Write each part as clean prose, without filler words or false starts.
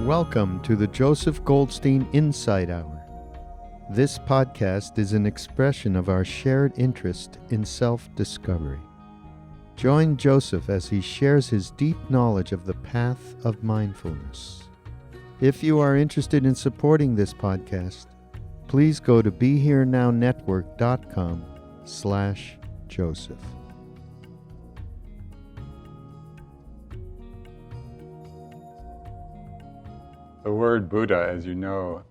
Welcome to the Joseph Goldstein Insight Hour. This podcast is an expression of our shared interest in self-discovery. Join Joseph as he shares his deep knowledge of the path of mindfulness. If you are interested in supporting this podcast, please go to BeHereNowNetwork.com/Joseph. The word Buddha, as you know,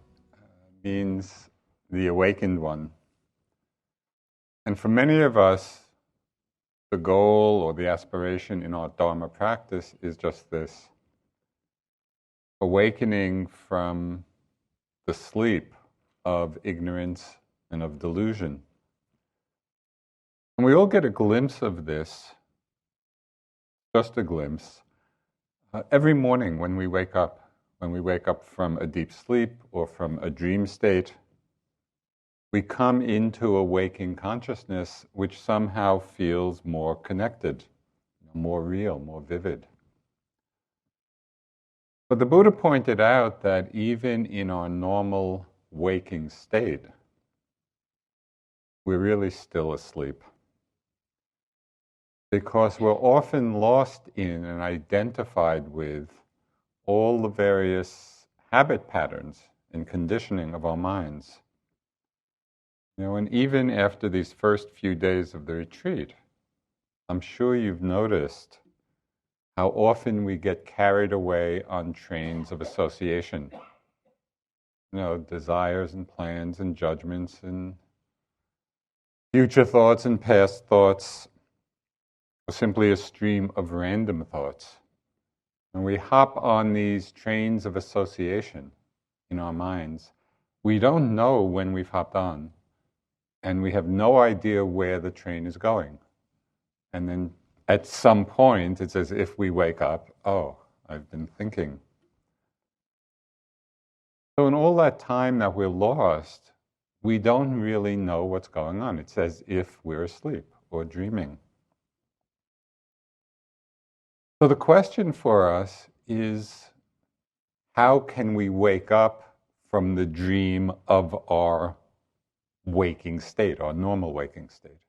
means the awakened one. And for many of us, the goal or the aspiration in our Dharma practice is just this: awakening from the sleep of ignorance and of delusion. And we all get a glimpse of this, just a glimpse, every morning when we wake up. When we wake up from a deep sleep or from a dream state, we come into a waking consciousness which somehow feels more connected, more real, more vivid. But the Buddha pointed out that even in our normal waking state, we're really still asleep. Because we're often lost in and identified with all the various habit patterns and conditioning of our minds. And even after these first few days of the retreat, I'm sure you've noticed how often we get carried away on trains of association. Desires and plans and judgments and future thoughts and past thoughts, or simply a stream of random thoughts. When we hop on these trains of association in our minds, we don't know when we've hopped on, and we have no idea where the train is going. And then at some point, it's as if we wake up, oh, I've been thinking. So in all that time that we're lost, we don't really know what's going on. It's as if we're asleep or dreaming. So the question for us is, how can we wake up from the dream of our waking state, our normal waking state?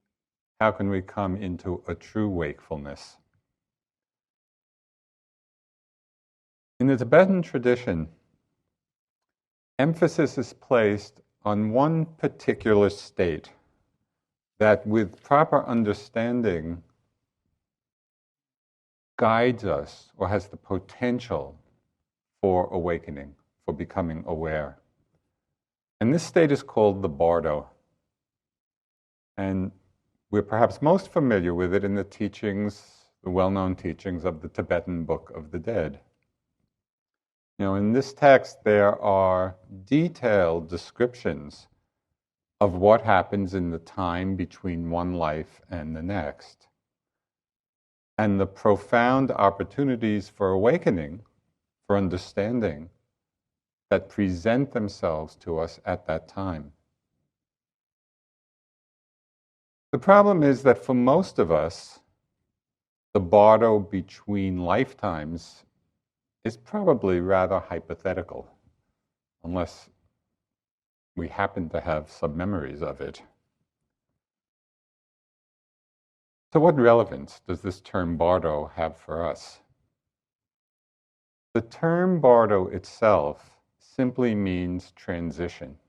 How can we come into a true wakefulness? In the Tibetan tradition, emphasis is placed on one particular state that, with proper understanding, guides us or has the potential for awakening, for becoming aware. And this state is called the Bardo. And we're perhaps most familiar with it in the teachings, the well-known teachings of the Tibetan Book of the Dead. In this text there are detailed descriptions of what happens in the time between one life and the next, and the profound opportunities for awakening, for understanding, that present themselves to us at that time. The problem is that for most of us, the Bardo between lifetimes is probably rather hypothetical, unless we happen to have some memories of it. So what relevance does this term Bardo have for us? The term Bardo itself simply means transition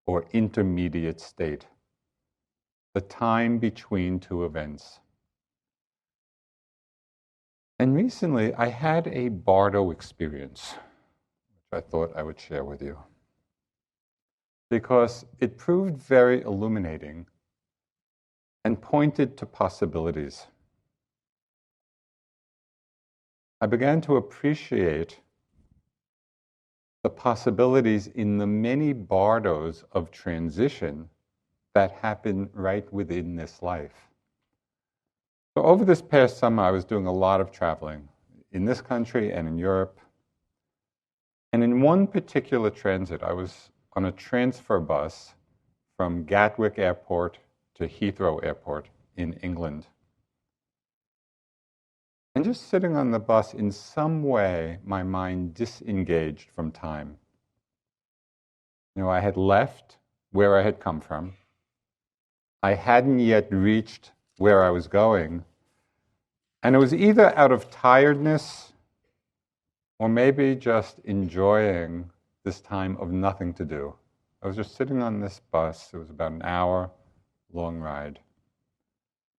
or intermediate state, the time between two events. And recently I had a Bardo experience, which I thought I would share with you, because it proved very illuminating and pointed to possibilities. I began to appreciate the possibilities in the many bardos of transition that happen right within this life. So over this past summer, I was doing a lot of traveling in this country and in Europe. And in one particular transit, I was on a transfer bus from Gatwick Airport to Heathrow Airport in England. And just sitting on the bus, in some way, my mind disengaged from time. I had left where I had come from. I hadn't yet reached where I was going. And it was either out of tiredness or maybe just enjoying this time of nothing to do. I was just sitting on this bus. It was about an hour-long ride.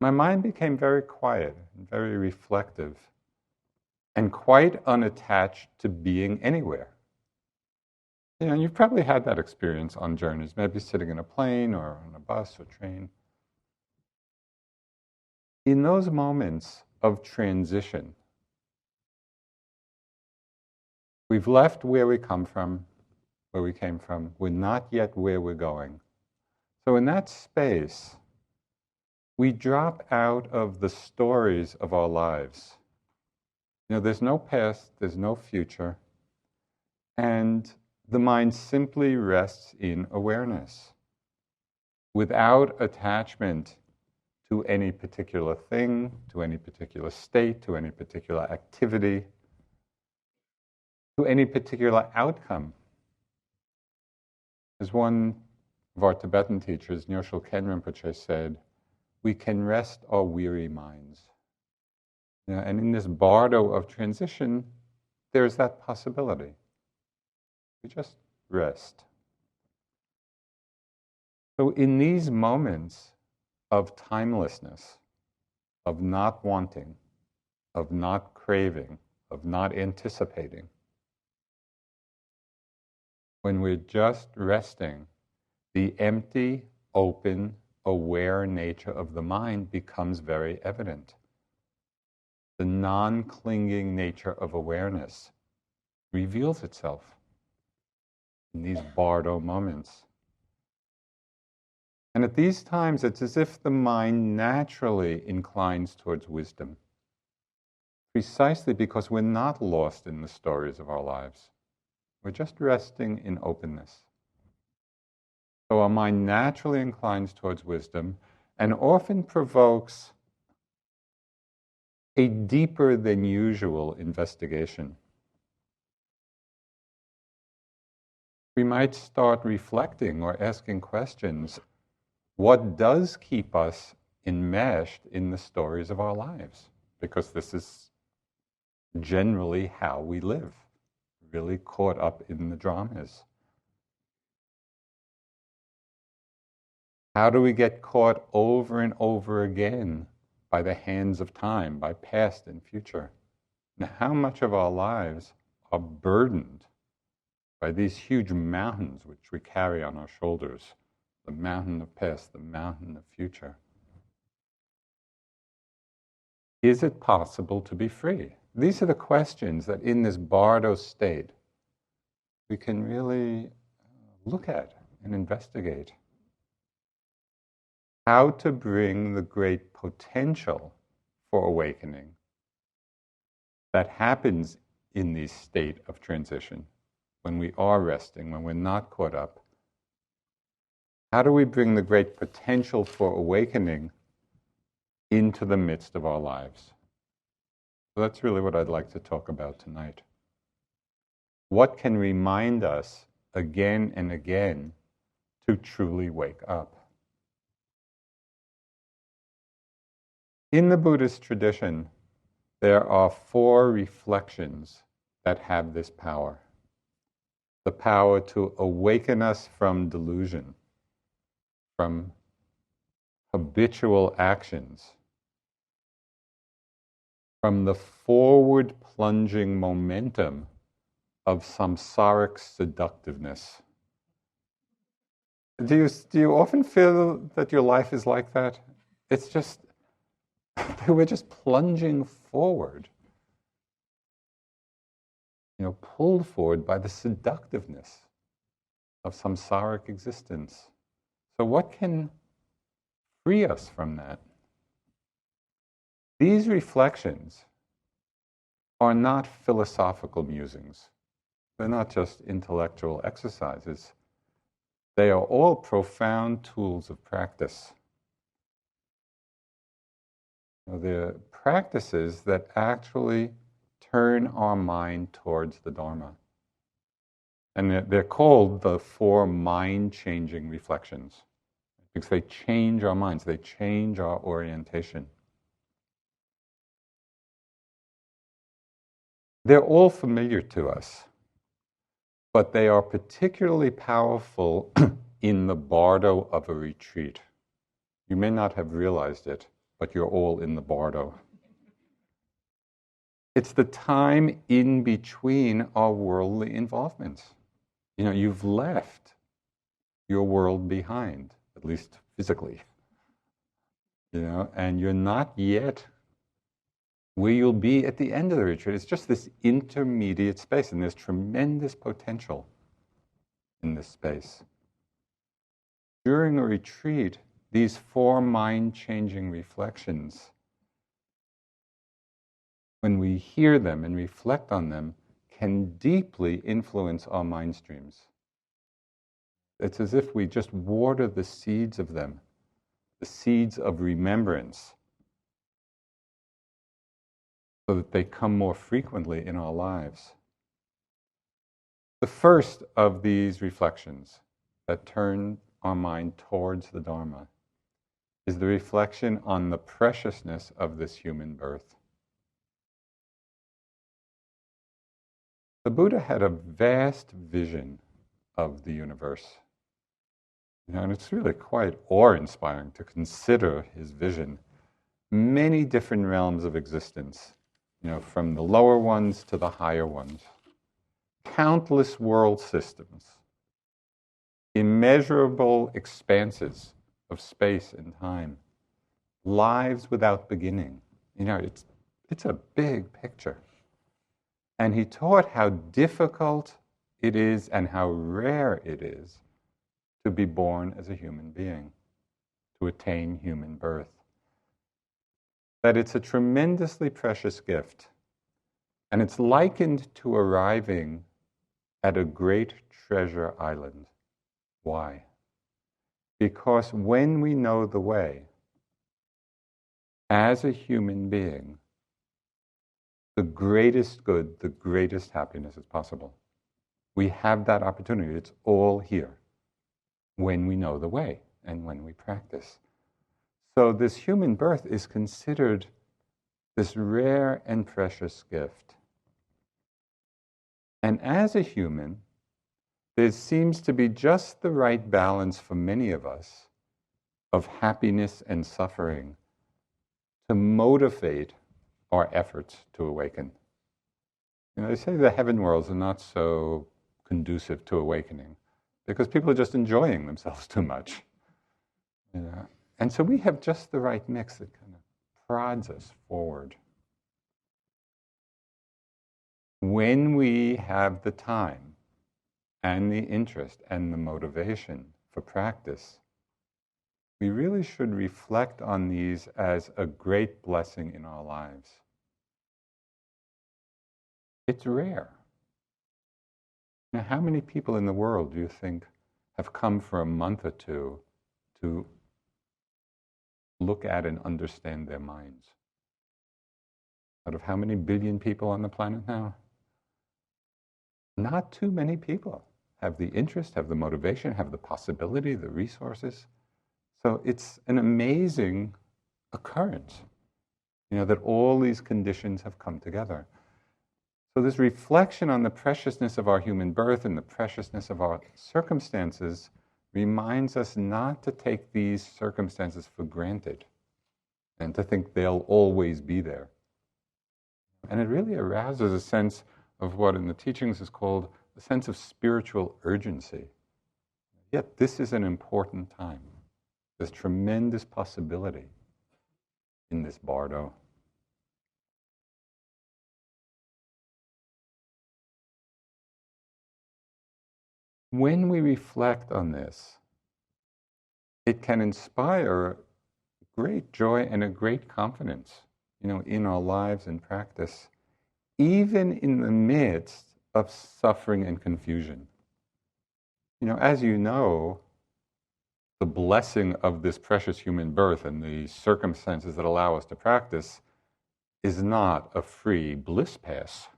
My mind became very quiet and very reflective and quite unattached to being anywhere. You've probably had that experience on journeys, maybe sitting in a plane or on a bus or train. In those moments of transition, we've left where we come from, where we came from. We're not yet where we're going. So in that space, we drop out of the stories of our lives. There's no past, there's no future, and the mind simply rests in awareness without attachment to any particular thing, to any particular state, to any particular activity, to any particular outcome. As one of our Tibetan teachers, Nyosho Ken Rinpoche, said, we can rest our weary minds. And in this bardo of transition, there's that possibility. We just rest. So in these moments of timelessness, of not wanting, of not craving, of not anticipating, when we're just resting, the empty, open, aware nature of the mind becomes very evident. The non-clinging nature of awareness reveals itself in these bardo moments. And at these times, it's as if the mind naturally inclines towards wisdom, precisely because we're not lost in the stories of our lives. We're just resting in openness. So our mind naturally inclines towards wisdom and often provokes a deeper than usual investigation. We might start reflecting or asking questions. What does keep us enmeshed in the stories of our lives? Because this is generally how we live, really caught up in the dramas. How do we get caught over and over again by the hands of time, by past and future? Now, how much of our lives are burdened by these huge mountains which we carry on our shoulders? The mountain of past, the mountain of future. Is it possible to be free? These are the questions that in this Bardo state we can really look at and investigate. How to bring the great potential for awakening that happens in this state of transition, when we are resting, when we're not caught up. How do we bring the great potential for awakening into the midst of our lives? So that's really what I'd like to talk about tonight. What can remind us again and again to truly wake up? In the Buddhist tradition, there are 4 reflections that have this power. The power to awaken us from delusion, from habitual actions, from the forward plunging momentum of samsaric seductiveness. Do you often feel that your life is like that? It's just, we're just plunging forward, pulled forward by the seductiveness of samsaric existence. So what can free us from that? These reflections are not philosophical musings. They're not just intellectual exercises. They are all profound tools of practice. They're practices that actually turn our mind towards the Dharma. And they're called the 4 mind-changing reflections, because they change our minds, they change our orientation. They're all familiar to us, but they are particularly powerful in the Bardo of a retreat. You may not have realized it, but you're all in the Bardo. It's the time in between our worldly involvements. You've left your world behind, at least physically. And you're not yet where you'll be at the end of the retreat. It's just this intermediate space, and there's tremendous potential in this space. During a retreat, these 4 mind-changing reflections, when we hear them and reflect on them, can deeply influence our mind streams. It's as if we just water the seeds of them, the seeds of remembrance, so that they come more frequently in our lives. The first of these reflections that turn our mind towards the Dharma is the reflection on the preciousness of this human birth. The Buddha had a vast vision of the universe. And it's really quite awe-inspiring to consider his vision. Many different realms of existence, from the lower ones to the higher ones. Countless world systems. Immeasurable expanses of space and time. Lives without beginning. It's a big picture. And he taught how difficult it is and how rare it is to be born as a human being, to attain human birth. That it's a tremendously precious gift. And it's likened to arriving at a great treasure island. Why? Because when we know the way, as a human being, the greatest good, the greatest happiness is possible. We have that opportunity. It's all here when we know the way and when we practice. So this human birth is considered this rare and precious gift. And as a human, there seems to be just the right balance for many of us of happiness and suffering to motivate our efforts to awaken. They say the heaven worlds are not so conducive to awakening because people are just enjoying themselves too much. And so we have just the right mix that kind of prods us forward. When we have the time and the interest and the motivation for practice, we really should reflect on these as a great blessing in our lives. It's rare. Now, how many people in the world do you think have come for a month or two to look at and understand their minds? Out of how many billion people on the planet now? Not too many people have the interest, have the motivation, have the possibility, the resources. So it's an amazing occurrence, that all these conditions have come together. So this reflection on the preciousness of our human birth and the preciousness of our circumstances reminds us not to take these circumstances for granted and to think they'll always be there. And it really arouses a sense of what in the teachings is called a sense of spiritual urgency. Yet this is an important time. There's tremendous possibility in this Bardo. When we reflect on this, it can inspire great joy and a great confidence, in our lives and practice, even in the midst of suffering and confusion. As you know, the blessing of this precious human birth and the circumstances that allow us to practice is not a free bliss pass.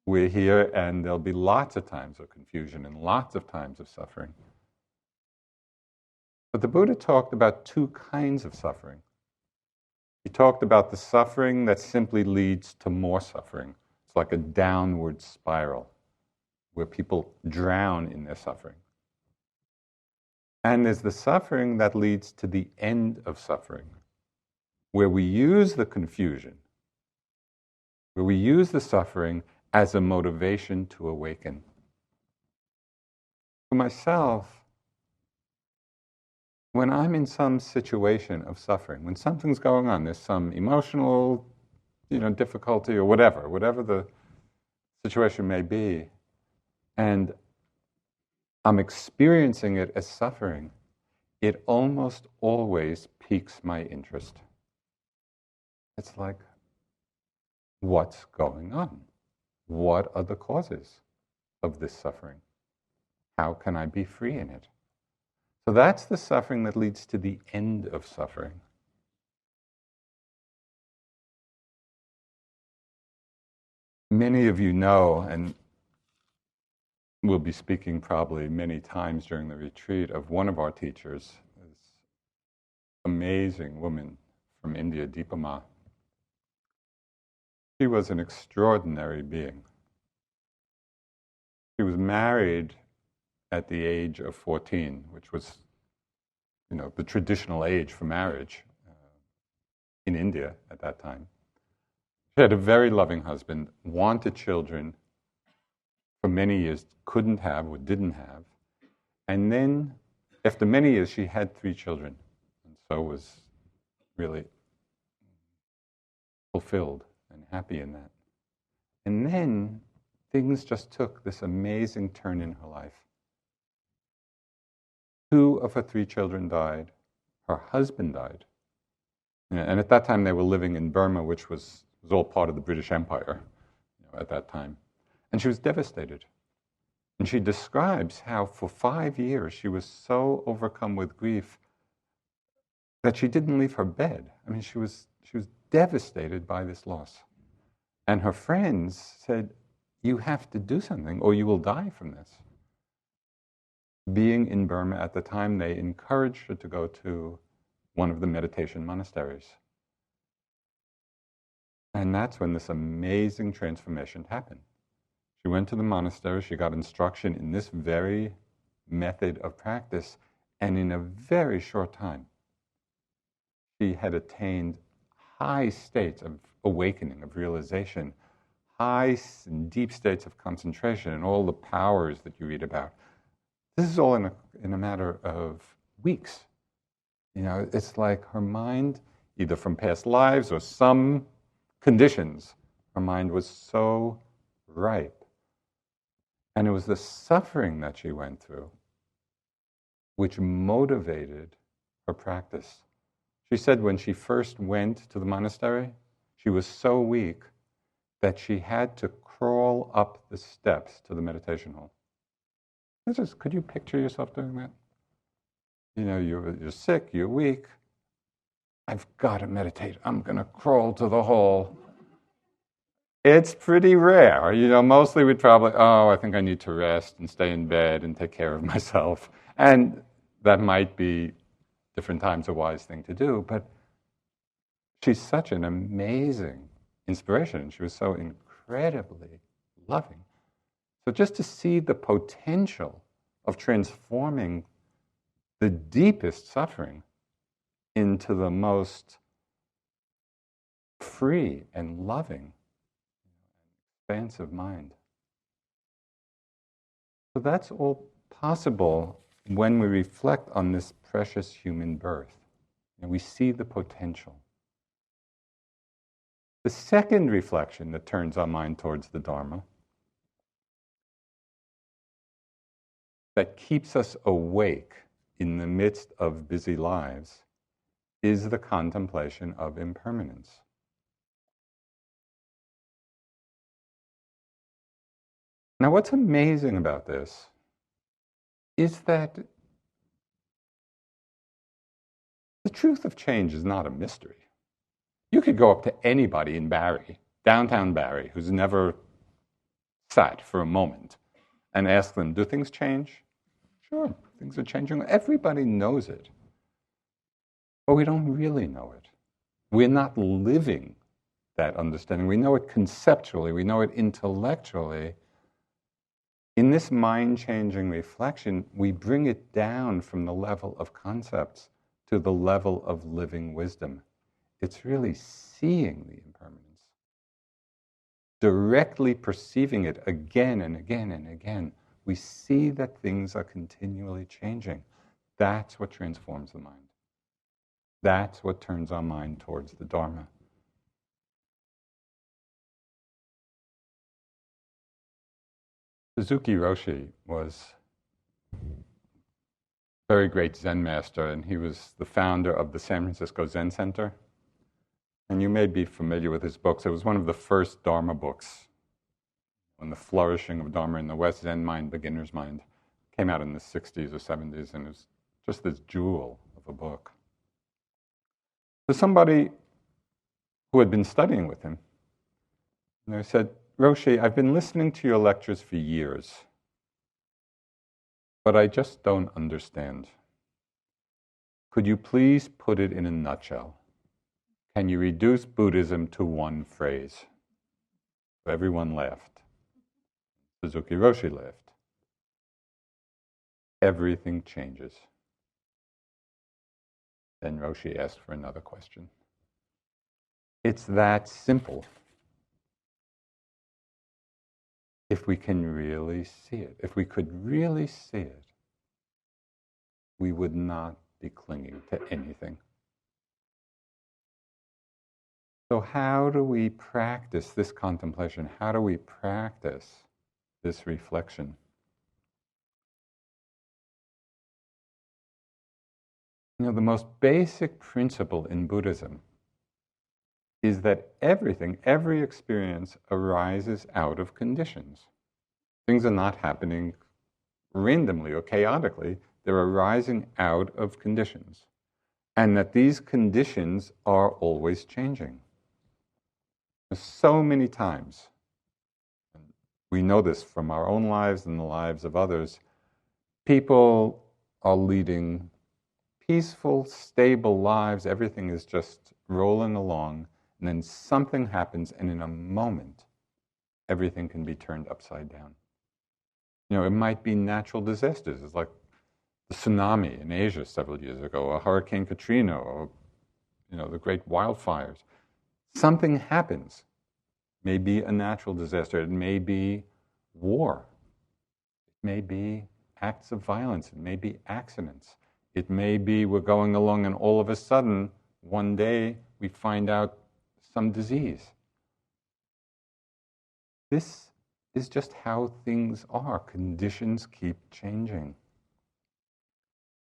We're here and there'll be lots of times of confusion and lots of times of suffering. But the Buddha talked about two kinds of suffering. He talked about the suffering that simply leads to more suffering. It's like a downward spiral where people drown in their suffering. And there's the suffering that leads to the end of suffering, where we use the confusion, where we use the suffering as a motivation to awaken. For myself, when I'm in some situation of suffering, when something's going on, there's some emotional, difficulty or whatever the situation may be, and I'm experiencing it as suffering, it almost always piques my interest. It's like, what's going on? What are the causes of this suffering? How can I be free in it? So that's the suffering that leads to the end of suffering. Many of you know, and we'll be speaking probably many times during the retreat, of one of our teachers, this amazing woman from India, Dipa Ma. She was an extraordinary being. She was married at the age of 14, which was, the traditional age for marriage in India at that time. She had a very loving husband, wanted children, for many years couldn't have or didn't have. And then, after many years, she had 3 children, and so was really fulfilled and happy in that. And then things just took this amazing turn in her life. 2 of her 3 children died. Her husband died. And at that time they were living in Burma, which was all part of the British Empire at that time. And she was devastated. And she describes how for 5 years she was so overcome with grief that she didn't leave her bed. I mean, she was devastated by this loss. And her friends said, "You have to do something or you will die from this." Being in Burma at the time, they encouraged her to go to one of the meditation monasteries. And that's when this amazing transformation happened. She went to the monastery, she got instruction in this very method of practice, and in a very short time, she had attained high states of awakening, of realization, high and deep states of concentration, and all the powers that you read about. This is all in a matter of weeks. It's like her mind, either from past lives or some conditions, her mind was so ripe. And it was the suffering that she went through which motivated her practice. She said when she first went to the monastery, she was so weak that she had to crawl up the steps to the meditation hall. Could you picture yourself doing that? You're sick, you're weak. I've got to meditate. I'm going to crawl to the hall. It's pretty rare. Mostly we'd probably, I think I need to rest and stay in bed and take care of myself. And that might be different times a wise thing to do, but she's such an amazing inspiration. She was so incredibly loving. So just to see the potential of transforming the deepest suffering into the most free and loving, expansive mind. So that's all possible when we reflect on this precious human birth. We see the potential. The second reflection that turns our mind towards the Dharma, that keeps us awake in the midst of busy lives, is the contemplation of impermanence. Now, what's amazing about this is that The truth of change is not a mystery. You could go up to anybody in Barrie, downtown Barrie, who's never sat for a moment, and ask them, do things change? Sure, things are changing. Everybody knows it. But we don't really know it. We're not living that understanding. We know it conceptually, we know it intellectually. In this mind-changing reflection, we bring it down from the level of concepts to the level of living wisdom. It's really seeing the impermanence, directly perceiving it again and again and again. We see that things are continually changing. That's what transforms the mind. That's what turns our mind towards the Dharma. Suzuki Roshi was a very great Zen master, and he was the founder of the San Francisco Zen Center. And you may be familiar with his books. It was one of the first Dharma books on the flourishing of Dharma in the West, Zen Mind, Beginner's Mind. It came out in the 60s or 70s, and it was just this jewel of a book. So somebody who had been studying with him, and they said, Roshi, I've been listening to your lectures for years, but I just don't understand. Could you please put it in a nutshell? Can you reduce Buddhism to one phrase? So everyone laughed. Suzuki Roshi laughed. Everything changes. Then Roshi asked for another question. It's that simple. If we can really see it, if we could really see it, we would not be clinging to anything. So how do we practice this contemplation? How do we practice this reflection? You know, the most basic principle in Buddhism is that everything, every experience arises out of conditions. Things are not happening randomly or chaotically. They're arising out of conditions. And that these conditions are always changing. So many times, and we know this from our own lives and the lives of others, people are leading peaceful, stable lives. Everything is just rolling along. And then something happens, and in a moment, everything can be turned upside down. You know, it might be natural disasters. It's like the tsunami in Asia several years ago, or Hurricane Katrina, or the great wildfires. Something happens. It may be a natural disaster. It may be war. It may be acts of violence. It may be accidents. It may be we're going along, and all of a sudden, one day, we find out some disease. This is just how things are. Conditions keep changing.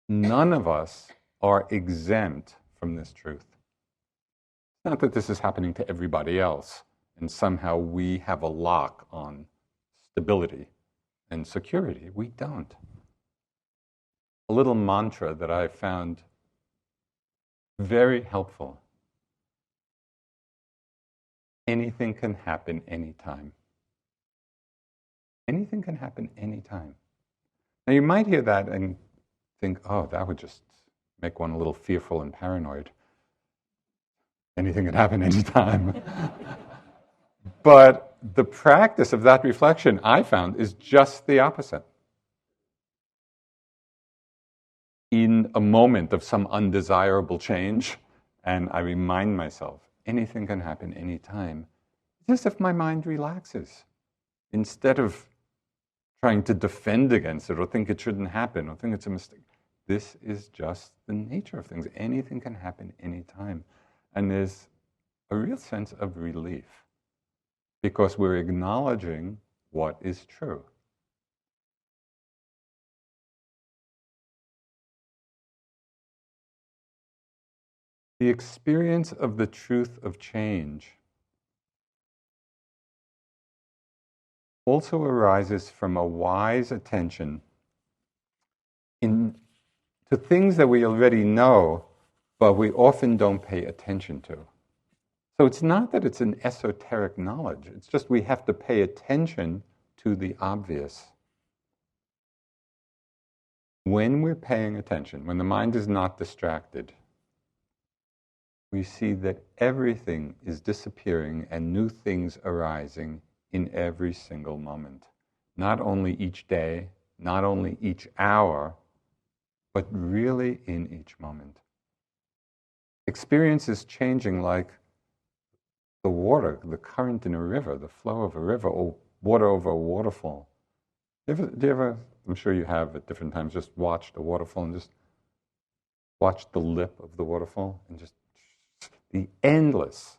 None of us are exempt from this truth. It's not that this is happening to everybody else, and somehow we have a lock on stability and security. We don't. A little mantra that I found very helpful. Anything can happen anytime. Anything can happen anytime. Now you might hear that and think, oh, that would just make one a little fearful and paranoid. Anything can happen anytime. But the practice of that reflection, I found, is just the opposite. In a moment of some undesirable change, and I remind myself, anything can happen anytime. It's as if my mind relaxes. Instead of trying to defend against it or think it shouldn't happen or think it's a mistake. This is just the nature of things. Anything can happen anytime. And there's a real sense of relief because we're acknowledging what is true. The experience of the truth of change also arises from a wise attention to things that we already know, but we often don't pay attention to. So it's not that it's an esoteric knowledge, it's just we have to pay attention to the obvious. When we're paying attention, when the mind is not distracted, we see that everything is disappearing and new things arising in every single moment. Not only each day, not only each hour, but really in each moment. Experience is changing like the water, the current in a river, the flow of a river, or water over a waterfall. Do you ever, I'm sure you have at different times, just watched a waterfall and just watched the lip of the waterfall and just the endless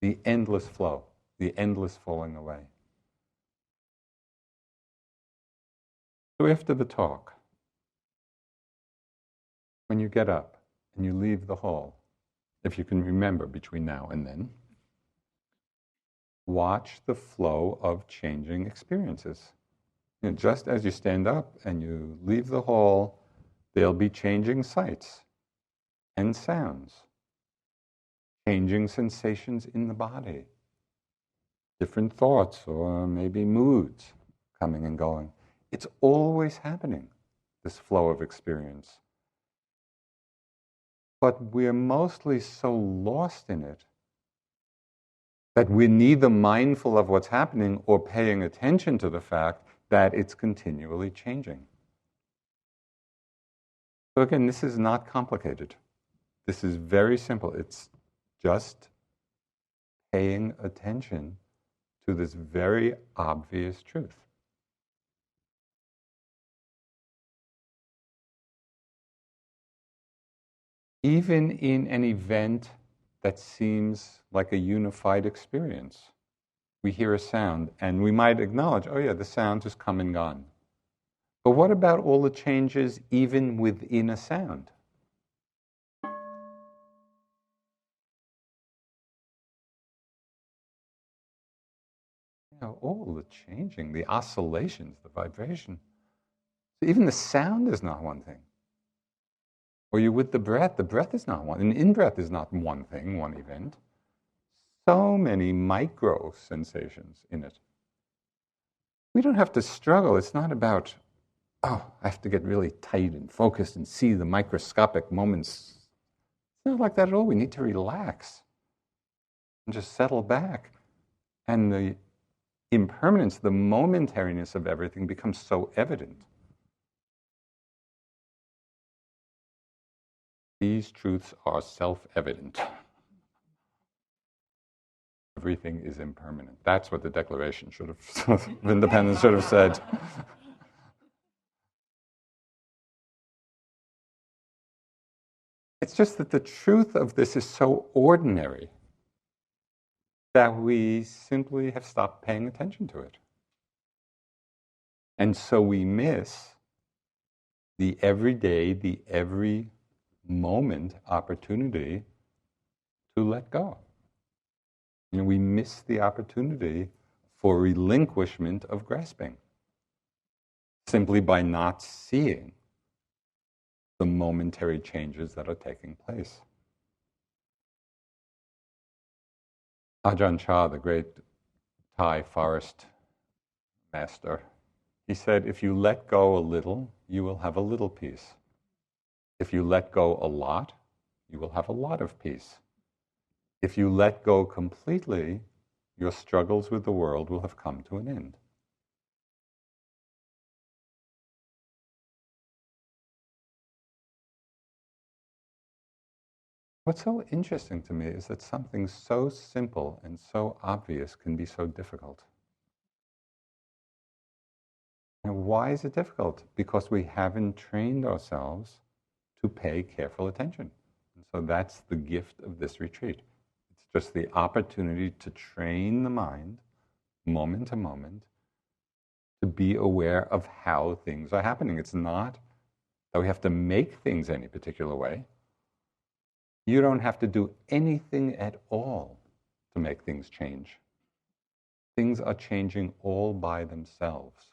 flow, the endless falling away. So after the talk, when you get up and you leave the hall, if you can remember between now and then, watch the flow of changing experiences. And just as you stand up and you leave the hall, there'll be changing sights and sounds, changing sensations in the body, different thoughts or maybe moods coming and going. It's always happening, this flow of experience. But we're mostly so lost in it that we're neither mindful of what's happening or paying attention to the fact that it's continually changing. So again, this is not complicated. This is very simple. It's just paying attention to this very obvious truth. Even in an event that seems like a unified experience, we hear a sound and we might acknowledge, oh yeah, the sound has come and gone. But what about all the changes even within a sound? All the changing, the oscillations, the vibration. Even the sound is not one thing. Or you're with the breath is not one. An in-breath is not one thing, one event. So many micro sensations in it. We don't have to struggle. It's not about, oh, I have to get really tight and focused and see the microscopic moments. It's not like that at all. We need to relax and just settle back. And the impermanence, the momentariness of everything becomes so evident. These truths are self-evident. Everything is impermanent. That's what the Declaration of Independence should have said. It's just that the truth of this is so ordinary that we simply have stopped paying attention to it. And so we miss the everyday, the every moment opportunity to let go. We miss the opportunity for relinquishment of grasping simply by not seeing the momentary changes that are taking place. Ajahn Chah, the great Thai forest master, he said, if you let go a little, you will have a little peace. If you let go a lot, you will have a lot of peace. If you let go completely, your struggles with the world will have come to an end. What's so interesting to me is that something so simple and so obvious can be so difficult. And why is it difficult? Because we haven't trained ourselves to pay careful attention. And so that's the gift of this retreat. It's just the opportunity to train the mind, moment to moment, to be aware of how things are happening. It's not that we have to make things any particular way. You don't have to do anything at all to make things change. Things are changing all by themselves.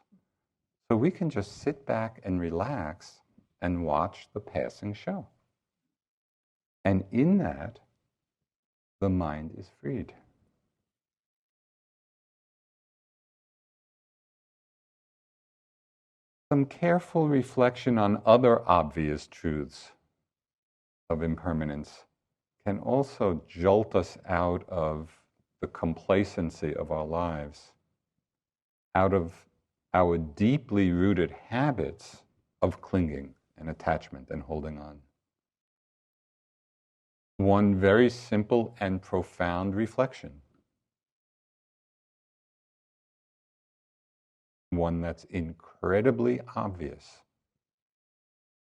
So we can just sit back and relax and watch the passing show. And in that, the mind is freed. Some careful reflection on other obvious truths of impermanence can also jolt us out of the complacency of our lives, out of our deeply rooted habits of clinging and attachment and holding on. One very simple and profound reflection, one that's incredibly obvious,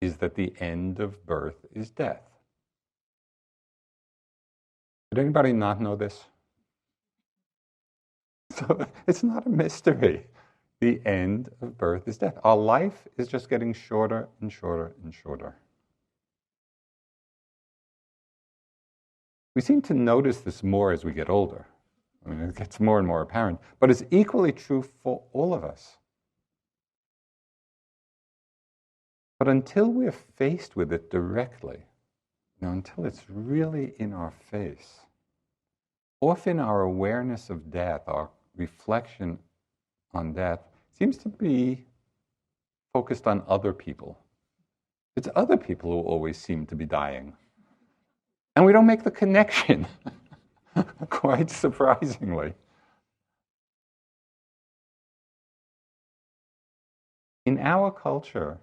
is that the end of birth is death. Did anybody not know this? So it's not a mystery. The end of birth is death. Our life is just getting shorter and shorter and shorter. We seem to notice this more as we get older. I mean, it gets more and more apparent, but it's equally true for all of us. But until we're faced with it directly, until it's really in our face, often our awareness of death, our reflection on death, seems to be focused on other people. It's other people who always seem to be dying. And we don't make the connection, quite surprisingly. In our culture,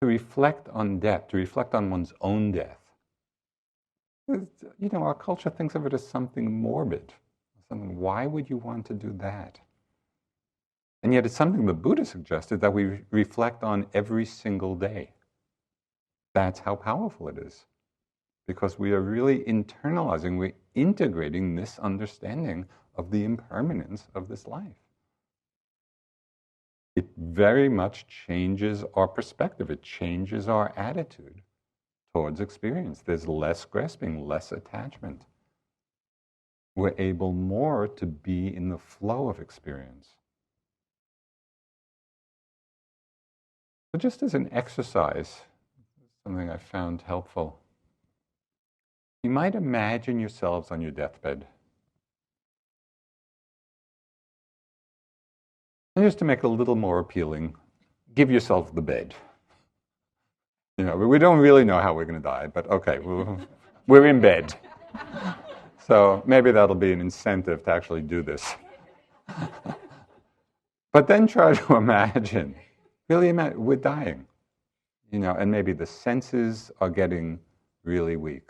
to reflect on death, to reflect on one's own death, our culture thinks of it as something morbid. Why would you want to do that? And yet it's something the Buddha suggested that we reflect on every single day. That's how powerful it is. Because we are really internalizing, we're integrating this understanding of the impermanence of this life. It very much changes our perspective. It changes our attitude towards experience. There's less grasping, less attachment. We're able more to be in the flow of experience. So just as an exercise, something I found helpful, you might imagine yourselves on your deathbed. And just to make it a little more appealing, give yourself the bed. We don't really know how we're going to die, but okay, we're in bed. So maybe that'll be an incentive to actually do this. But then try to imagine, really imagine, we're dying. And maybe the senses are getting really weak.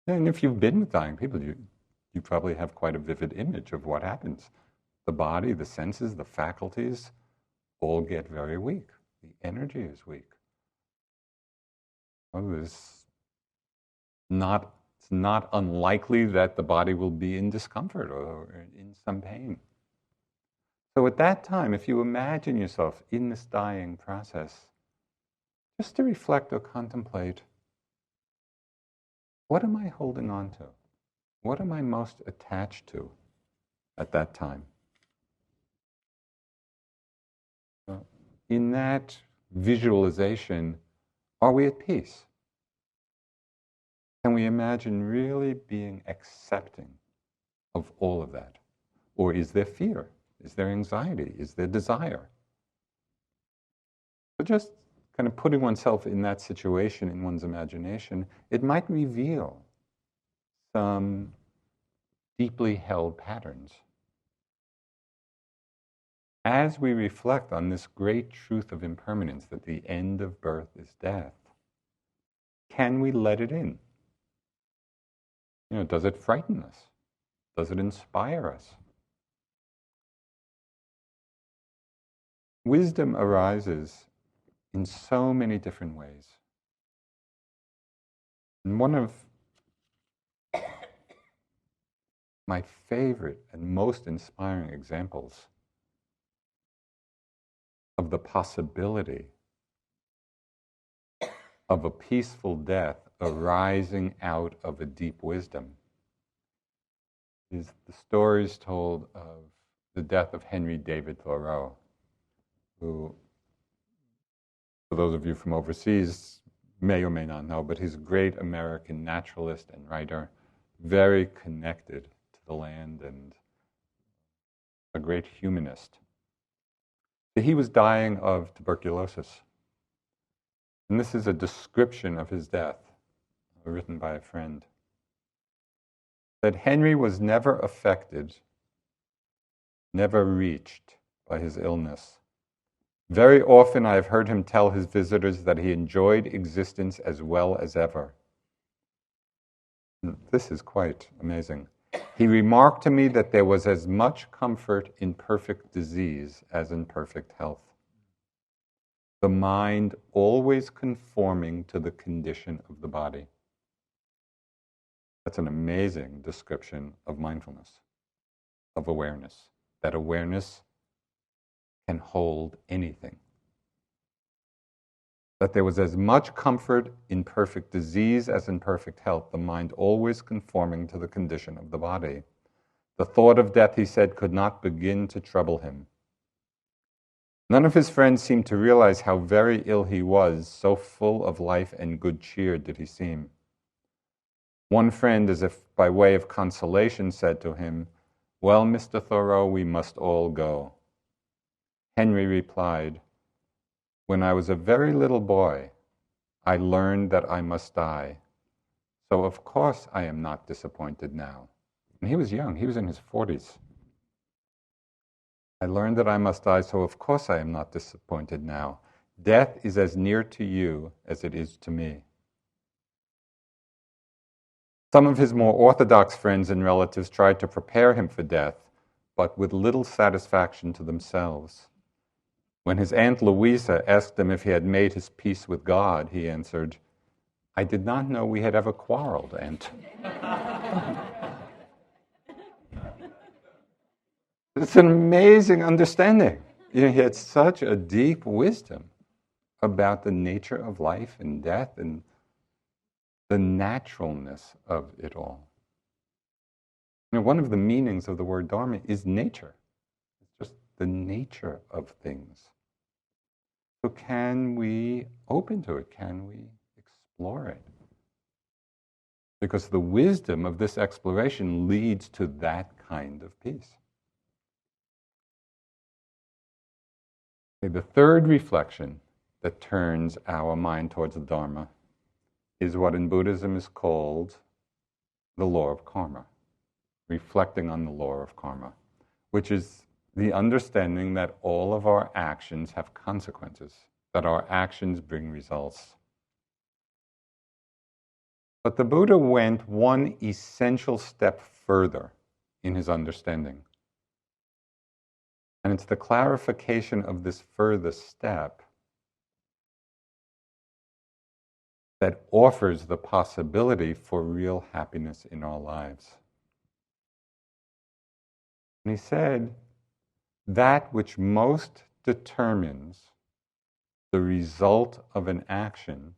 And if you've been with dying people, you probably have quite a vivid image of what happens. The body, the senses, the faculties all get very weak. The energy is weak. It's not unlikely that the body will be in discomfort or in some pain. So at that time, if you imagine yourself in this dying process, just to reflect or contemplate, what am I holding on to? What am I most attached to at that time? In that visualization, are we at peace? Can we imagine really being accepting of all of that? Or is there fear? Is there anxiety? Is there desire? So just kind of putting oneself in that situation in one's imagination, it might reveal some deeply held patterns. As we reflect on this great truth of impermanence, that the end of birth is death, can we let it in? Does it frighten us? Does it inspire us? Wisdom arises in so many different ways. And one of my favorite and most inspiring examples of the possibility of a peaceful death arising out of a deep wisdom is the stories told of the death of Henry David Thoreau, who For those of you from overseas, may or may not know, but he's a great American naturalist and writer, very connected to the land and a great humanist. He was dying of tuberculosis. And this is a description of his death, written by a friend. That Henry was never affected, never reached by his illness. Very often I have heard him tell his visitors that he enjoyed existence as well as ever. This is quite amazing. He remarked to me that there was as much comfort in perfect disease as in perfect health. The mind always conforming to the condition of the body. That's an amazing description of mindfulness, of awareness. That awareness can hold anything. That there was as much comfort in perfect disease as in perfect health, the mind always conforming to the condition of the body. The thought of death, he said, could not begin to trouble him. None of his friends seemed to realize how very ill he was, so full of life and good cheer did he seem. One friend, as if by way of consolation, said to him, "Well, Mr. Thoreau, we must all go." Henry replied, "When I was a very little boy, I learned that I must die. So of course I am not disappointed now." And he was young, he was in his 40s. "I learned that I must die, so of course I am not disappointed now. Death is as near to you as it is to me." Some of his more orthodox friends and relatives tried to prepare him for death, but with little satisfaction to themselves. When his Aunt Louisa asked him if he had made his peace with God, he answered, "I did not know we had ever quarreled, Aunt." It's an amazing understanding. He had such a deep wisdom about the nature of life and death and the naturalness of it all. One of the meanings of the word Dharma is nature. It's just the nature of things. So can we open to it? Can we explore it? Because the wisdom of this exploration leads to that kind of peace. Okay, the third reflection that turns our mind towards the Dharma is what in Buddhism is called the law of karma, reflecting on the law of karma, which is the understanding that all of our actions have consequences, that our actions bring results. But the Buddha went one essential step further in his understanding. And it's the clarification of this furthest step that offers the possibility for real happiness in our lives. And he said, that which most determines the result of an action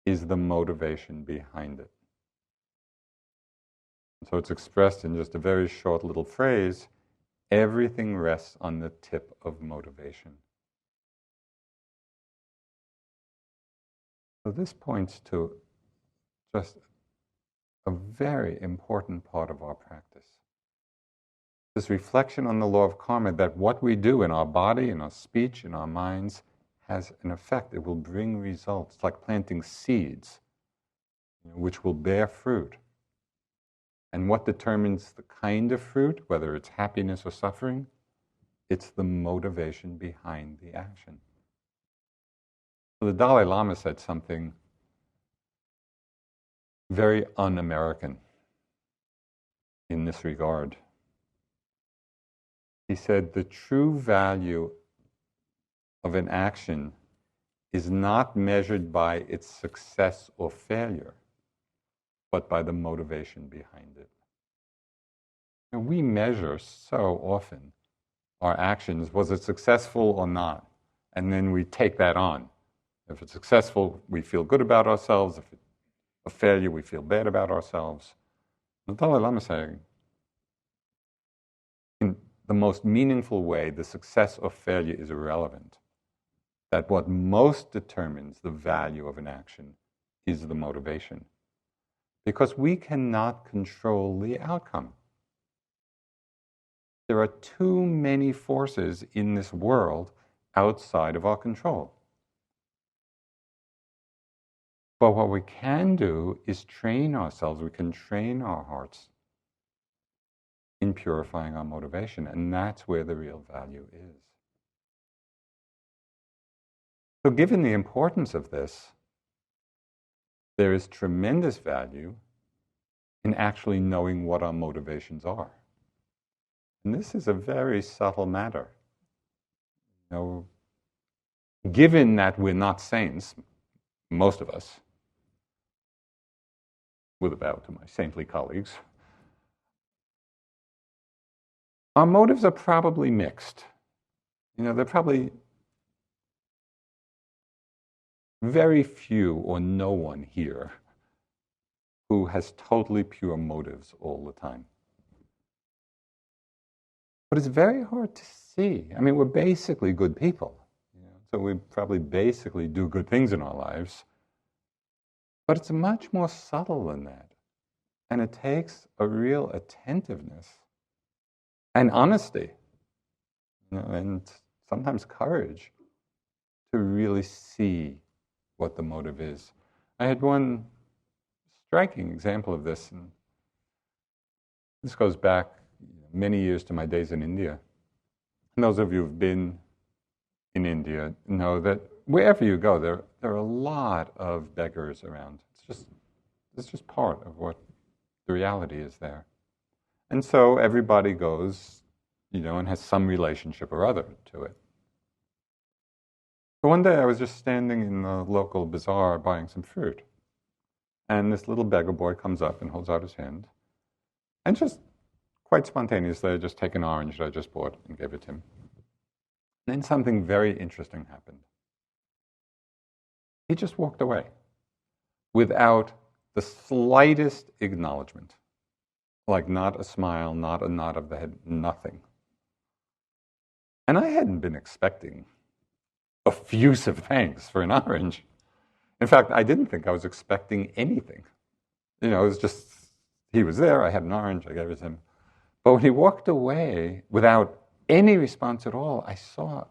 is the motivation behind it. So it's expressed in just a very short little phrase, everything rests on the tip of motivation. So this points to just a very important part of our practice. This reflection on the law of karma, that what we do in our body, in our speech, in our minds, has an effect. It will bring results. It's like planting seeds, which will bear fruit. And what determines the kind of fruit, whether it's happiness or suffering? It's the motivation behind the action. So the Dalai Lama said something very un-American in this regard. He said, the true value of an action is not measured by its success or failure, but by the motivation behind it. And we measure so often our actions, was it successful or not? And then we take that on. If it's successful, we feel good about ourselves. If it's a failure, we feel bad about ourselves. The Dalai Lama is saying, in the most meaningful way, the success or failure is irrelevant. that what most determines the value of an action is the motivation. Because we cannot control the outcome. There are too many forces in this world outside of our control. But what we can do is train ourselves, we can train our hearts in purifying our motivation, and that's where the real value is. So given the importance of this, there is tremendous value in actually knowing what our motivations are. And this is a very subtle matter. You know, given that we're not saints, most of us, with a bow to my saintly colleagues, our motives are probably mixed. You know, they're probably very few or no one here who has totally pure motives all the time. But it's very hard to see. I mean, we're basically good people. You know, so we probably basically do good things in our lives. But it's much more subtle than that. And it takes a real attentiveness and honesty, you know, and sometimes courage to really see what the motive is. I had one striking example of this, and this goes back many years to my days in India. And those of you who've been in India know that wherever you go, there are a lot of beggars around. It's just part of what the reality is there. And so everybody goes, you know, and has some relationship or other to it. So one day I was just standing in the local bazaar buying some fruit. And this little beggar boy comes up and holds out his hand. And just quite spontaneously, I just take an orange that I just bought and gave it to him. And then something very interesting happened. He just walked away without the slightest acknowledgement. Like not a smile, not a nod of the head, nothing. And I hadn't been expecting effusive thanks for an orange. In fact, I didn't think I was expecting anything. You know, it was just, he was there, I had an orange, I gave it to him. But when he walked away without any response at all, I saw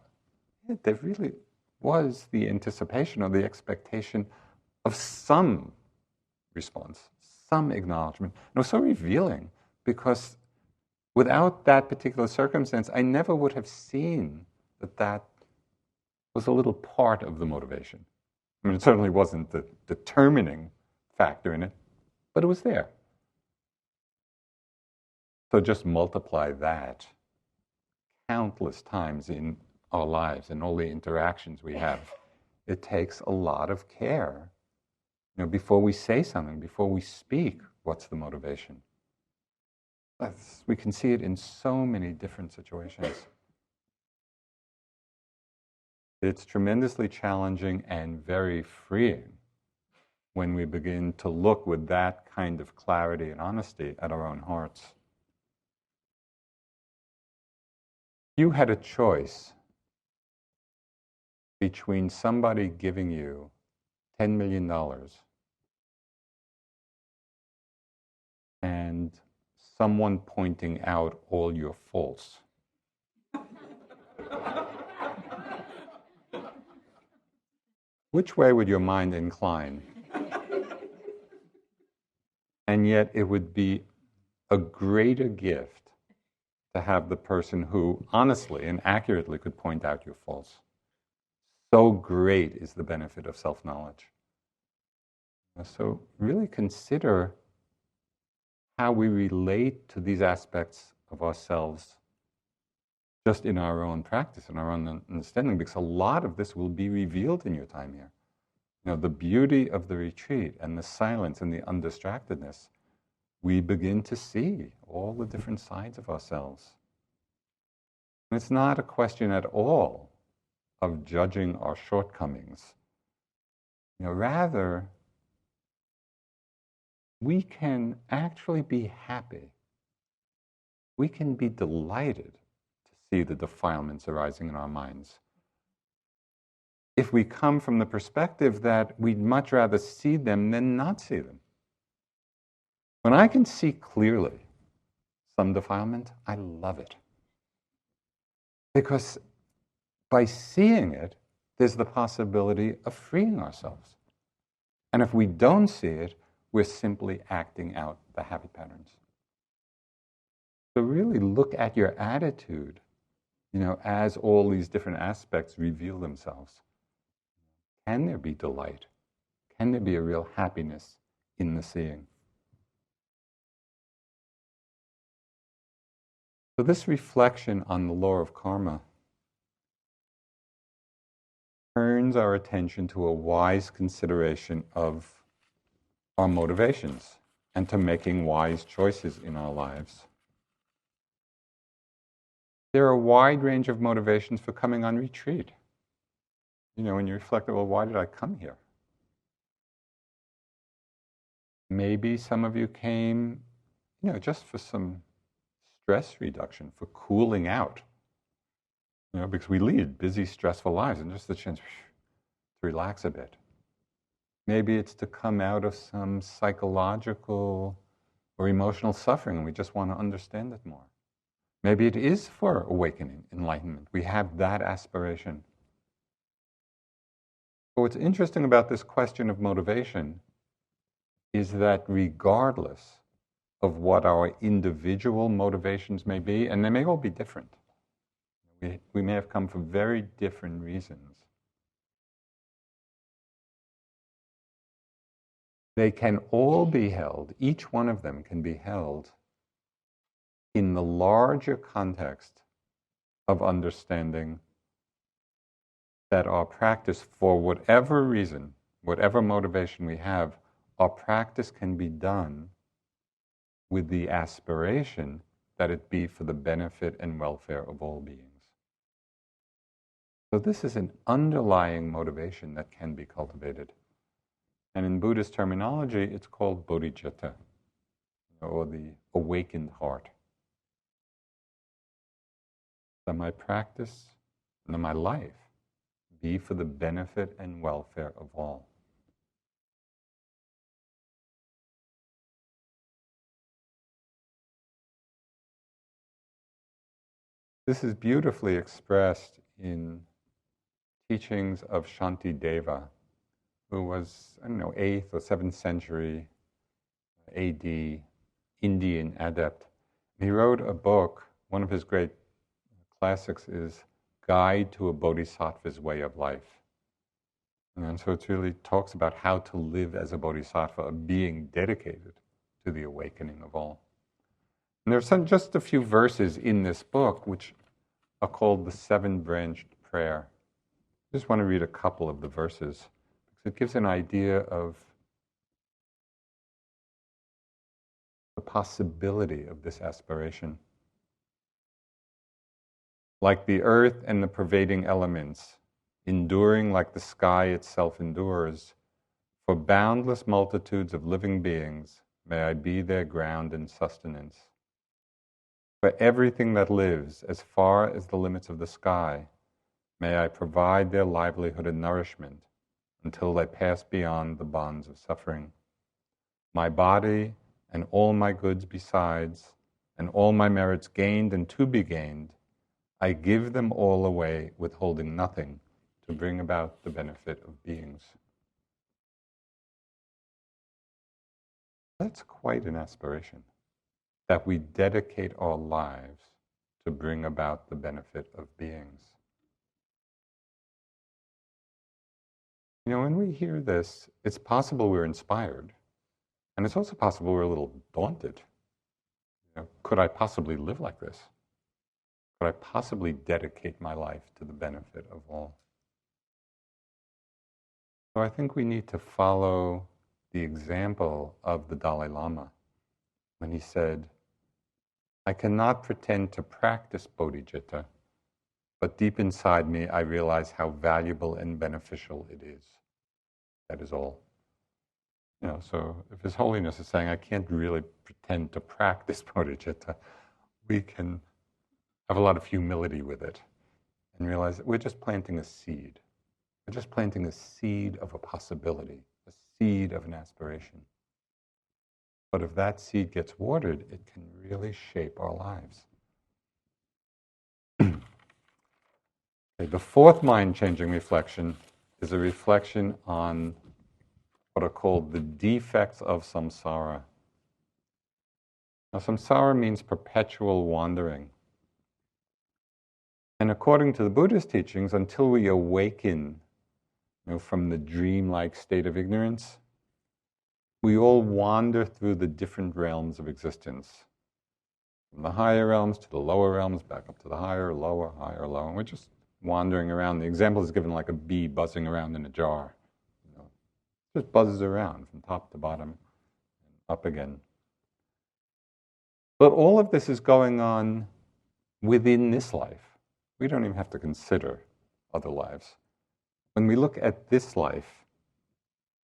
there really was the anticipation or the expectation of some response, some acknowledgement. And it was so revealing because without that particular circumstance, I never would have seen that was a little part of the motivation. I mean, it certainly wasn't the determining factor in it, but it was there. So just multiply that countless times in our lives and all the interactions we have. It takes a lot of care. You know, before we say something, before we speak, what's the motivation? We can see it in so many different situations. It's tremendously challenging and very freeing when we begin to look with that kind of clarity and honesty at our own hearts. You had a choice between somebody giving you $10 million and someone pointing out all your faults. Which way would your mind incline? And yet it would be a greater gift to have the person who honestly and accurately could point out your faults. So great is the benefit of self-knowledge. So really consider how we relate to these aspects of ourselves just in our own practice, in our own understanding, because a lot of this will be revealed in your time here. You know, the beauty of the retreat and the silence and the undistractedness, we begin to see all the different sides of ourselves. And it's not a question at all of judging our shortcomings. You know, rather, we can actually be happy. We can be delighted to see the defilements arising in our minds. if we come from the perspective that we'd much rather see them than not see them. When I can see clearly some defilement, I love it. Because by seeing it, there's the possibility of freeing ourselves. And if we don't see it, we're simply acting out the habit patterns. So really look at your attitude, as all these different aspects reveal themselves. Can there be delight? Can there be a real happiness in the seeing? So this reflection on the law of karma turns our attention to a wise consideration of our motivations and to making wise choices in our lives. There are a wide range of motivations for coming on retreat. When you reflect, well, why did I come here? Maybe some of you came, just for some stress reduction, for cooling out. Because we lead busy, stressful lives, and just the chance to relax a bit. Maybe it's to come out of some psychological or emotional suffering, and we just want to understand it more. Maybe it is for awakening, enlightenment. We have that aspiration. But what's interesting about this question of motivation is that regardless of what our individual motivations may be, and they may all be different, we may have come for very different reasons, they can all be held, each one of them can be held in the larger context of understanding that our practice, for whatever reason, whatever motivation we have, our practice can be done with the aspiration that it be for the benefit and welfare of all beings. So this is an underlying motivation that can be cultivated. And in Buddhist terminology, it's called bodhicitta, or the awakened heart. That my practice and my life be for the benefit and welfare of all. This is beautifully expressed in teachings of Shantideva, who was, 8th or 7th century AD Indian adept. He wrote a book, one of his great classics is Guide to a Bodhisattva's Way of Life. And so it really talks about how to live as a bodhisattva, a being dedicated to the awakening of all. And there's just a few verses in this book which are called the seven-branched prayer. I just want to read a couple of the verses because it gives an idea of the possibility of this aspiration. Like the earth and the pervading elements, enduring like the sky itself endures, for boundless multitudes of living beings, may I be their ground and sustenance. For everything that lives, as far as the limits of the sky, may I provide their livelihood and nourishment until they pass beyond the bonds of suffering. My body and all my goods besides, and all my merits gained and to be gained, I give them all away, withholding nothing, to bring about the benefit of beings. That's quite an aspiration, that we dedicate our lives to bring about the benefit of beings. When we hear this, it's possible we're inspired, and it's also possible we're a little daunted. Could I possibly live like this? Could I possibly dedicate my life to the benefit of all? So I think we need to follow the example of the Dalai Lama when he said, I cannot pretend to practice bodhicitta, but deep inside me I realize how valuable and beneficial it is. That is all. So if His Holiness is saying I can't really pretend to practice bodhicitta, we can have a lot of humility with it and realize that we're just planting a seed. We're just planting a seed of a possibility, a seed of an aspiration. But if that seed gets watered, it can really shape our lives. Okay, the fourth mind-changing reflection is a reflection on what are called the defects of samsara. Now, samsara means perpetual wandering. And according to the Buddhist teachings, until we awaken from the dreamlike state of ignorance, we all wander through the different realms of existence. From the higher realms to the lower realms, back up to the higher, lower, and we're just wandering around. The example is given like a bee buzzing around in a jar. Just buzzes around from top to bottom, and up again. But all of this is going on within this life. We don't even have to consider other lives. When we look at this life,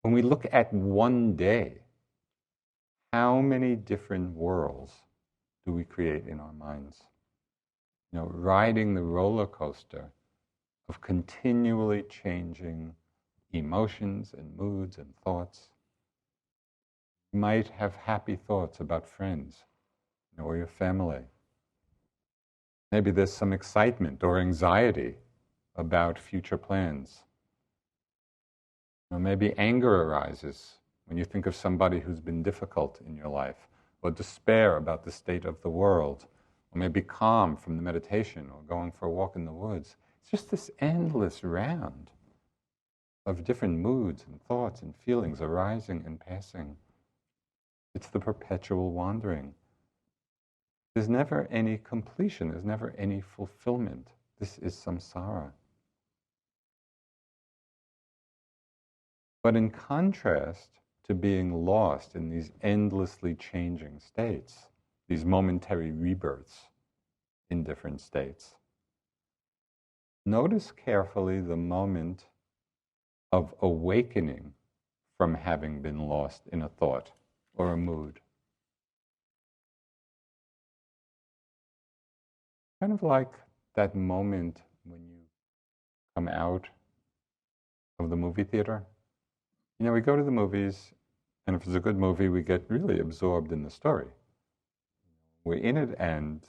when we look at one day, how many different worlds do we create in our minds? Riding the roller coaster of continually changing emotions and moods and thoughts. You might have happy thoughts about friends or your family. Maybe there's some excitement or anxiety about future plans. Or maybe anger arises when you think of somebody who's been difficult in your life, or despair about the state of the world, or maybe calm from the meditation or going for a walk in the woods. It's just this endless round of different moods and thoughts and feelings arising and passing. It's the perpetual wandering. There's never any completion. There's never any fulfillment. This is samsara. But in contrast to being lost in these endlessly changing states, these momentary rebirths in different states, notice carefully the moment of awakening from having been lost in a thought or a mood. Kind of like that moment when you come out of the movie theater. We go to the movies, and if it's a good movie, we get really absorbed in the story. We're in it, and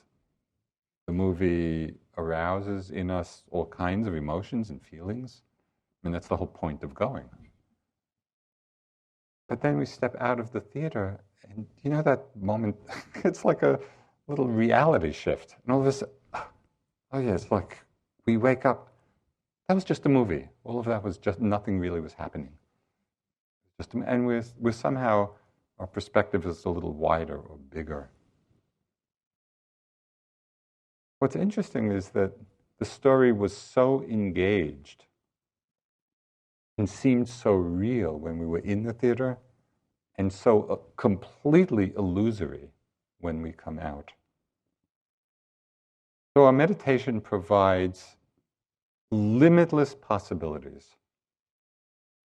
the movie arouses in us all kinds of emotions and feelings. That's the whole point of going. But then we step out of the theater, and that moment, it's like a little reality shift. And all of this, oh yeah, it's like we wake up. That was just a movie. All of that was just, nothing really was happening. And we're somehow, our perspective is a little wider or bigger. What's interesting is that the story was so engaged and seemed so real when we were in the theater, and so completely illusory when we come out. So our meditation provides limitless possibilities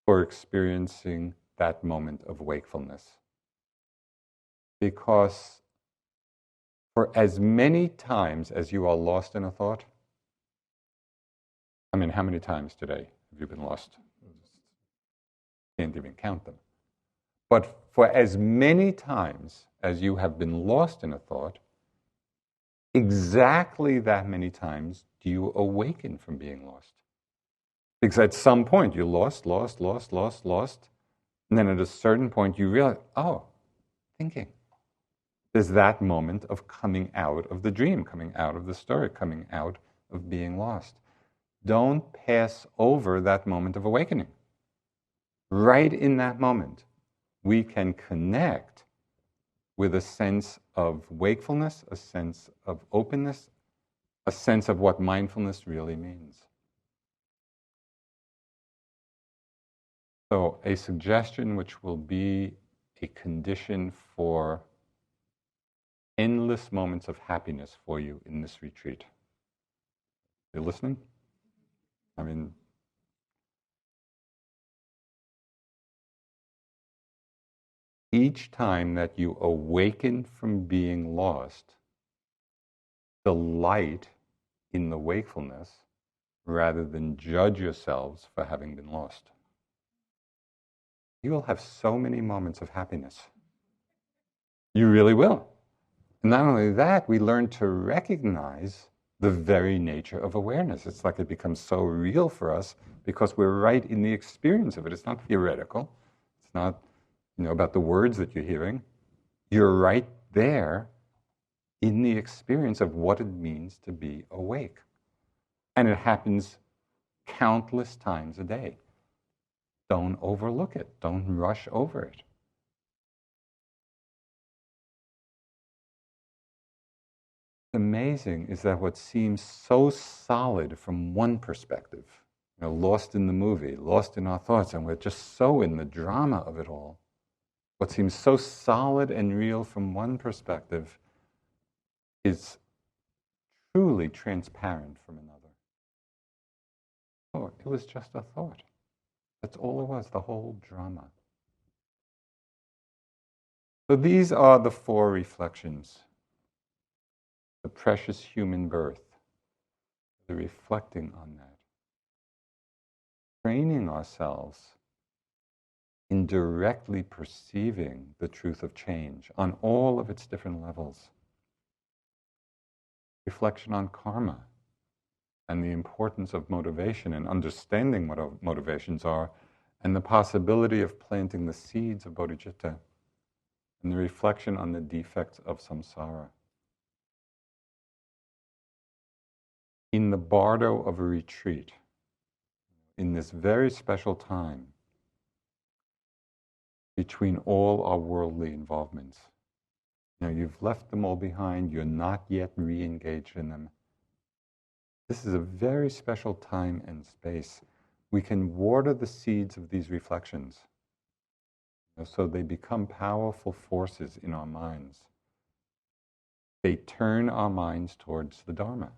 for experiencing that moment of wakefulness. Because for as many times as you are lost in a thought, how many times today have you been lost? Can't even count them. But for as many times as you have been lost in a thought, exactly that many times do you awaken from being lost. Because at some point you're lost, and then at a certain point you realize, thinking. There's that moment of coming out of the dream, coming out of the story, coming out of being lost. Don't pass over that moment of awakening. Right in that moment, we can connect with a sense of wakefulness, a sense of openness, a sense of what mindfulness really means. So a suggestion which will be a condition for endless moments of happiness for you in this retreat. You listening? Each time that you awaken from being lost, the light in the wakefulness rather than judge yourselves for having been lost. You will have so many moments of happiness. You really will. And not only that, we learn to recognize the very nature of awareness. It's like it becomes so real for us because we're right in the experience of it. It's not theoretical. It's not, about the words that you're hearing. You're right there in the experience of what it means to be awake. And it happens countless times a day. Don't overlook it. Don't rush over it. Amazing is that what seems so solid from one perspective, lost in the movie, lost in our thoughts, and we're just so in the drama of it all, what seems so solid and real from one perspective is truly transparent from another. Oh, it was just a thought. That's all it was, the whole drama. So these are the 4 reflections. The precious human birth, the reflecting on that. Training ourselves in directly perceiving the truth of change on all of its different levels. Reflection on karma and the importance of motivation and understanding what motivations are, and the possibility of planting the seeds of bodhicitta, and the reflection on the defects of samsara. In the Bardo of a retreat, in this very special time between all our worldly involvements, you've left them all behind, you're not yet re-engaged in them. This is a very special time and space. We can water the seeds of these reflections so they become powerful forces in our minds. They turn our minds towards the Dharma,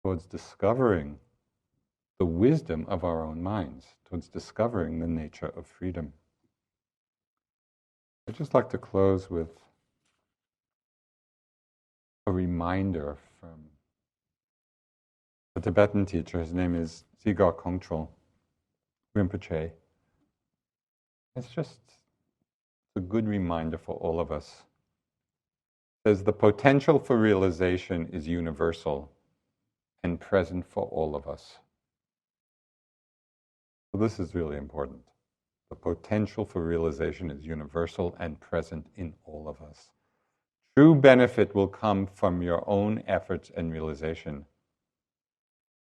towards discovering the wisdom of our own minds, towards discovering the nature of freedom. I'd just like to close with a reminder from a Tibetan teacher. His name is Dzigar Kongtrul Rinpoche. It's just a good reminder for all of us. It says, the potential for realization is universal and present for all of us. So this is really important. The potential for realization is universal and present in all of us. True benefit will come from your own efforts and realization.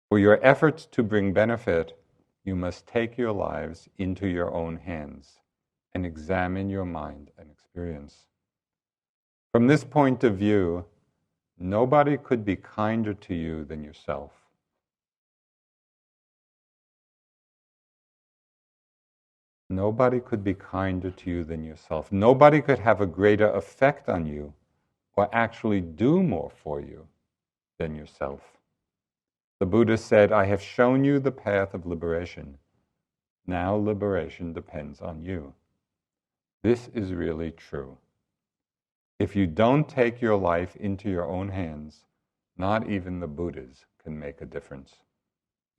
For your efforts to bring benefit, you must take your lives into your own hands and examine your mind and experience. From this point of view, nobody could be kinder to you than yourself. Nobody could be kinder to you than yourself. Nobody could have a greater effect on you or actually do more for you than yourself. The Buddha said, I have shown you the path of liberation. Now liberation depends on you. This is really true. If you don't take your life into your own hands, not even the Buddhas can make a difference.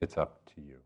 It's up to you.